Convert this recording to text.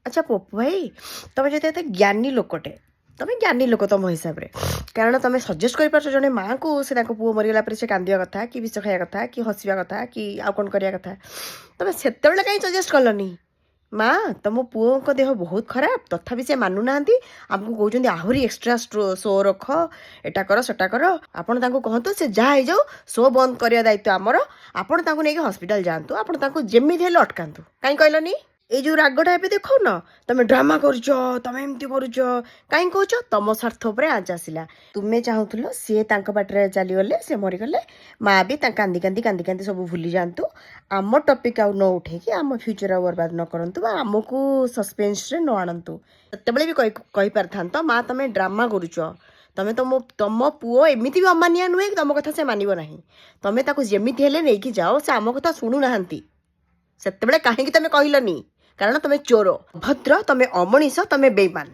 अच्छा पप्पू भाई तुम जो एत ज्ञानी लोकटे तुम ज्ञानी लोक तुम हिसाब से कारण तुम सजेस्ट कर जड़े माँ को से पुओ मरीगला से कांदा कथा कि विष खाया कथा कि हसवा कथा कि आउ कौन करा कथा तुम से कहीं सजेस्ट कलनी माँ तुम पुओ को देह बहुत खराब तथापि से मानुना आमको कहते आहरी एक्सट्रा शो रख एटा कर सेटा कर आपण कहतु से जहाँ जाऊ शो बंद करने दायित्व आमर आपण नहीं हस्पिटाल जातु आपड़ जमी अटकातु कहीं कहलनी ये जो रागटा ए देख न तुम ड्रामा करुच तुम एमती करुच कहीं कौच तुम स्वार्थ पर आज आसला तुम्हें चाहूल सी बाटर चलीगले सी मरीगले माँ भी कांदी कांदी कांदी कांदी सब भूली जातु आम टपिक आउ न उठे आम फ्यूचर आ बर्बाद न करूँ आमको सस्पेन्स न आणतु से भी कही पार माँ तुम ड्रामा करुच तुम तुम तुम पुओ एमती भी अमानिया नुहे कि तुम कथा से मानव ना तुम जमी हेले नहीं जाओ से आम कथा शुणुना से कहीं तुम कहलनी कारण तुम चोर भद्र तुम अमनीष तुम बेईमान।